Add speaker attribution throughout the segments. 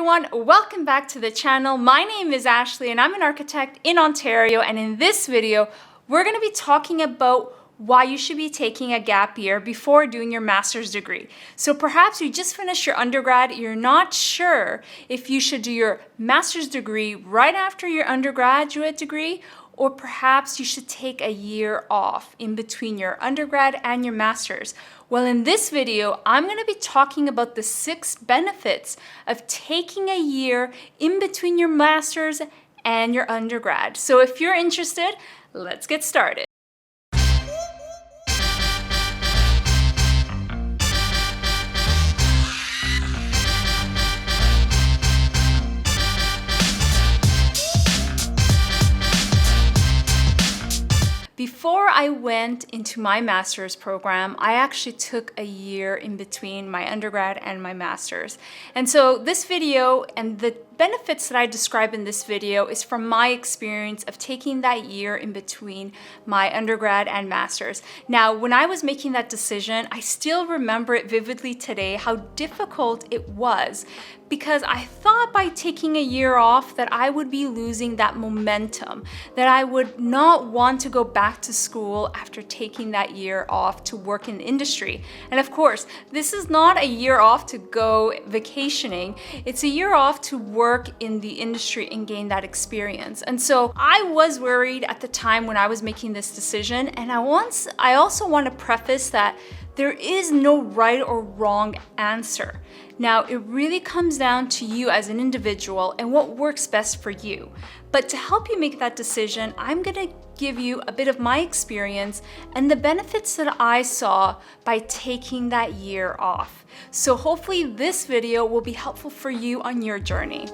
Speaker 1: everyone, welcome back to the channel. My name is Ashley and I'm an architect in Ontario, and in this video we're going to be talking about why you should be taking a gap year before doing your master's degree. So perhaps you just finished your undergrad, you're not sure if you should do your master's degree right after your undergraduate degree, or perhaps you should take a year off in between your undergrad and your master's. Well, in this video, I'm going to be talking about the 6 benefits of taking a year in between your master's and your undergrad. So if you're interested, let's get started. Before I went into my master's program, I actually took a year in between my undergrad and my master's. And so this video and the benefits that I describe in this video is from my experience of taking that year in between my undergrad and master's. Now, when I was making that decision, I still remember it vividly today, how difficult it was, because I thought by taking a year off that I would be losing that momentum, that I would not want to go back to school after taking that year off to work in the industry. And of course, this is not a year off to go vacationing. It's a year off to work in the industry and gain that experience. And so I was worried at the time when I was making this decision. And I also want to preface that there is no right or wrong answer. Now, it really comes down to you as an individual and what works best for you. But to help you make that decision, I'm going to give you a bit of my experience and the benefits that I saw by taking that year off. So hopefully this video will be helpful for you on your journey.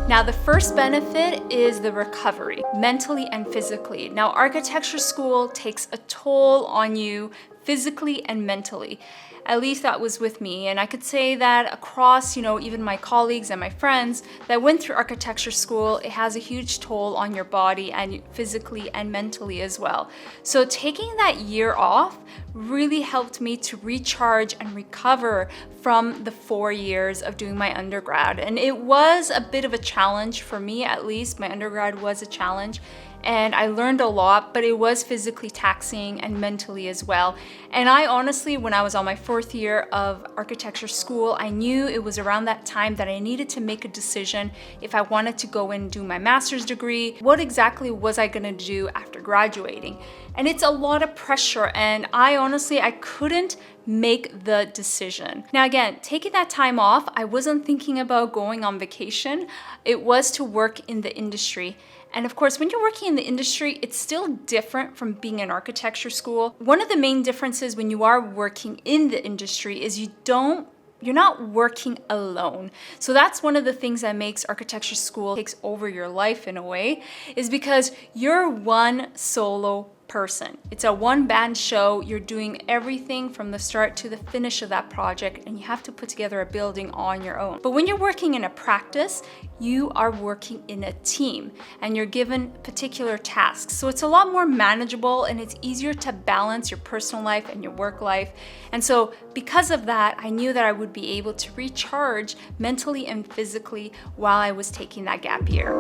Speaker 1: Now, the first benefit is the recovery, mentally and physically. Now, architecture school takes a toll on you physically and mentally. At least that was with me. And I could say that across, even my colleagues and my friends that went through architecture school, it has a huge toll on your body and physically and mentally as well. So taking that year off really helped me to recharge and recover from the 4 years of doing my undergrad. And it was a bit of a challenge for me, at least. My undergrad was a challenge. And I learned a lot, but it was physically taxing and mentally as well. And I honestly, when I was on my 4th year of architecture school, I knew it was around that time that I needed to make a decision if I wanted to go and do my master's degree. What exactly was I gonna do after graduating? And it's a lot of pressure, and I couldn't make the decision. Now again, taking that time off, I wasn't thinking about going on vacation. It was to work in the industry. And of course, when you're working in the industry, it's still different from being in architecture school. One of the main differences when you are working in the industry is you're not working alone. So that's one of the things that makes architecture school takes over your life in a way, is because you're one solo person. It's a one-band show. You're doing everything from the start to the finish of that project, and you have to put together a building on your own. But when you're working in a practice, you are working in a team and you're given particular tasks. So it's a lot more manageable and it's easier to balance your personal life and your work life. And so because of that, I knew that I would be able to recharge mentally and physically while I was taking that gap year.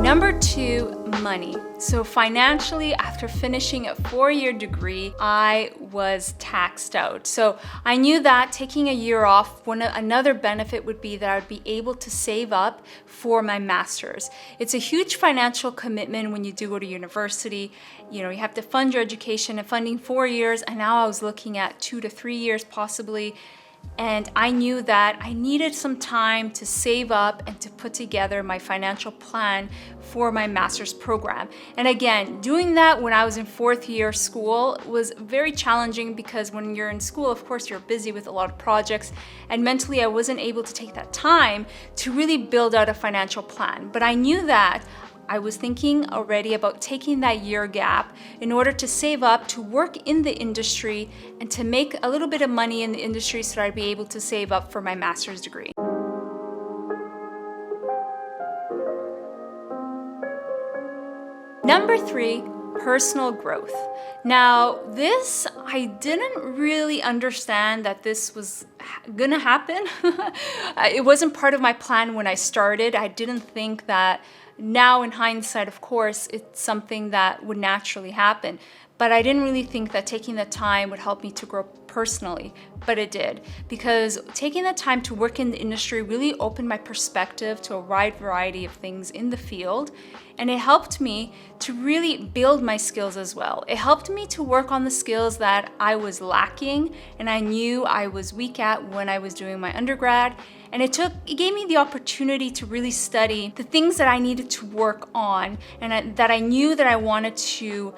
Speaker 1: Number 2, money. So financially, after finishing a 4-year degree, I was taxed out. So I knew that taking a year off, another benefit would be that I would be able to save up for my master's. It's a huge financial commitment when you do go to university. You have to fund your education, and funding 4 years, and now I was looking at 2 to 3 years possibly. And I knew that I needed some time to save up and to put together my financial plan for my master's program. And again, doing that when I was in 4th year school was very challenging, because when you're in school, of course, you're busy with a lot of projects, and mentally I wasn't able to take that time to really build out a financial plan. But I knew that I was thinking already about taking that year gap in order to save up to work in the industry and to make a little bit of money in the industry so that I'd be able to save up for my master's degree. Number 3, personal growth. Now, this, I didn't really understand that this was gonna happen. It wasn't part of my plan when I started. I didn't think that, now in hindsight, of course, it's something that would naturally happen. But I didn't really think that taking the time would help me to grow personally, but it did. Because taking the time to work in the industry really opened my perspective to a wide variety of things in the field. And it helped me to really build my skills as well. It helped me to work on the skills that I was lacking and I knew I was weak at when I was doing my undergrad. And it gave me the opportunity to really study the things that I needed to work on and that I knew that I wanted to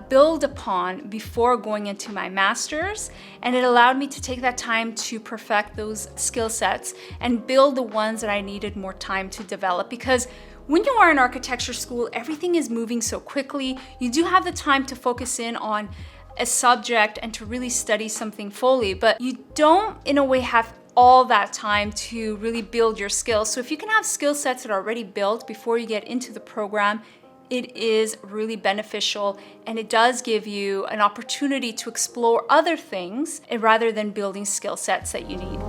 Speaker 1: build upon before going into my master's. And it allowed me to take that time to perfect those skill sets and build the ones that I needed more time to develop. Because when you are in architecture school, everything is moving so quickly. You do have the time to focus in on a subject and to really study something fully, but you don't, in a way, have all that time to really build your skills. So if you can have skill sets that are already built before you get into the program, it is really beneficial, and it does give you an opportunity to explore other things rather than building skill sets that you need.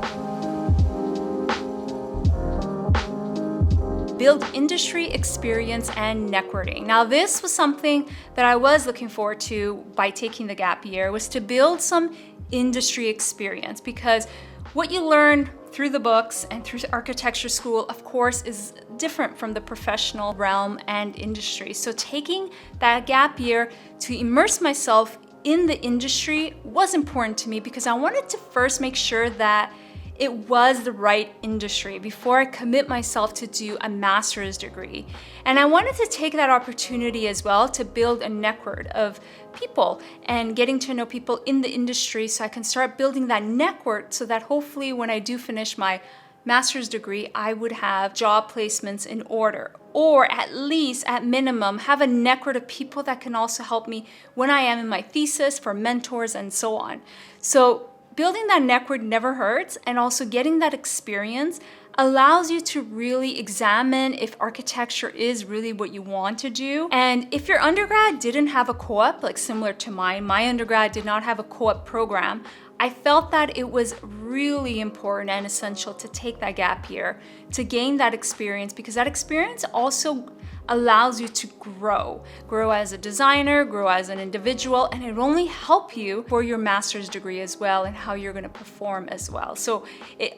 Speaker 1: Build industry experience and networking. Now, this was something that I was looking forward to by taking the gap year, was to build some industry experience, because what you learn through the books and through architecture school, of course, is different from the professional realm and industry. So taking that gap year to immerse myself in the industry was important to me, because I wanted to first make sure that it was the right industry before I commit myself to do a master's degree. And I wanted to take that opportunity as well to build a network of people and getting to know people in the industry, so I can start building that network so that hopefully when I do finish my master's degree, I would have job placements in order, or at least at minimum have a network of people that can also help me when I am in my thesis, for mentors and so on. So building that network never hurts, and also getting that experience allows you to really examine if architecture is really what you want to do. And if your undergrad didn't have a co-op, like similar to mine, my undergrad did not have a co-op program, I felt that it was really important and essential to take that gap year to gain that experience, because that experience also allows you to grow as a designer, grow as an individual, and it will only help you for your master's degree as well and how you're going to perform as well. So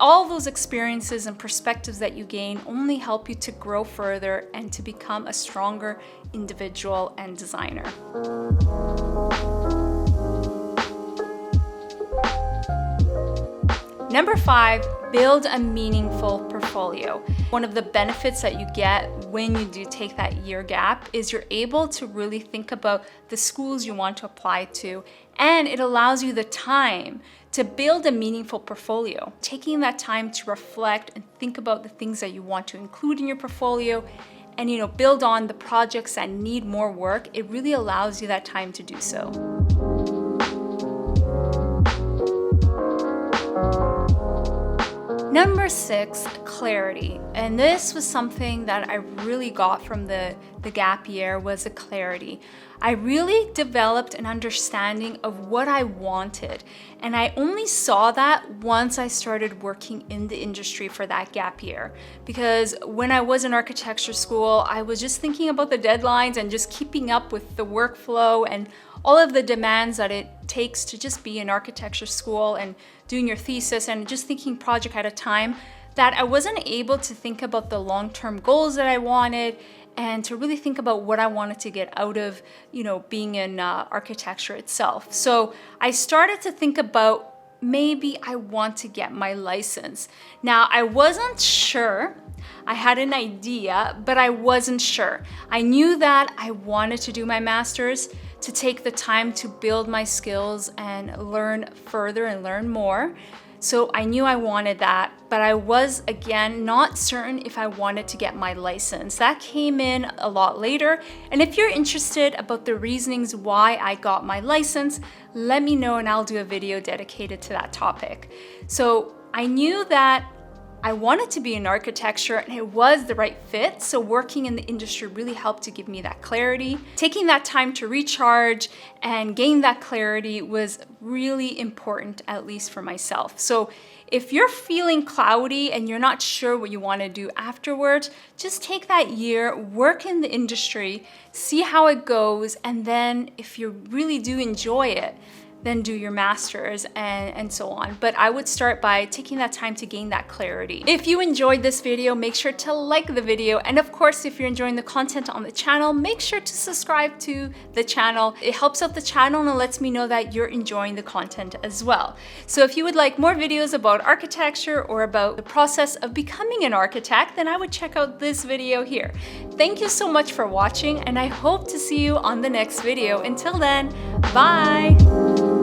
Speaker 1: all those experiences and perspectives that you gain only help you to grow further and to become a stronger individual and designer. Number 5, build a meaningful portfolio. One of the benefits that you get when you do take that year gap is you're able to really think about the schools you want to apply to, and it allows you the time to build a meaningful portfolio. Taking that time to reflect and think about the things that you want to include in your portfolio and build on the projects that need more work, it really allows you that time to do so. Number 6, clarity. And this was something that I really got from the gap year, was a clarity. I really developed an understanding of what I wanted. And I only saw that once I started working in the industry for that gap year. Because when I was in architecture school, I was just thinking about the deadlines and just keeping up with the workflow and all of the demands that it takes to just be in architecture school and doing your thesis and just thinking project at a time, that I wasn't able to think about the long-term goals that I wanted and to really think about what I wanted to get out of, being in architecture itself. So I started to think about, maybe I want to get my license. Now, I wasn't sure. I had an idea, but I wasn't sure. I knew that I wanted to do my master's, to take the time to build my skills and learn further and learn more. So I knew I wanted that, but I was, again, not certain if I wanted to get my license. That came in a lot later. And if you're interested about the reasonings why I got my license, let me know and I'll do a video dedicated to that topic. So I knew that I wanted to be in architecture and it was the right fit, so working in the industry really helped to give me that clarity. Taking that time to recharge and gain that clarity was really important, at least for myself. So if you're feeling cloudy and you're not sure what you want to do afterwards, just take that year, work in the industry, see how it goes, and then if you really do enjoy it, then do your master's and so on. But I would start by taking that time to gain that clarity. If you enjoyed this video, make sure to like the video. And of course, if you're enjoying the content on the channel, make sure to subscribe to the channel. It helps out the channel and it lets me know that you're enjoying the content as well. So if you would like more videos about architecture or about the process of becoming an architect, then I would check out this video here. Thank you so much for watching, and I hope to see you on the next video. Until then, bye.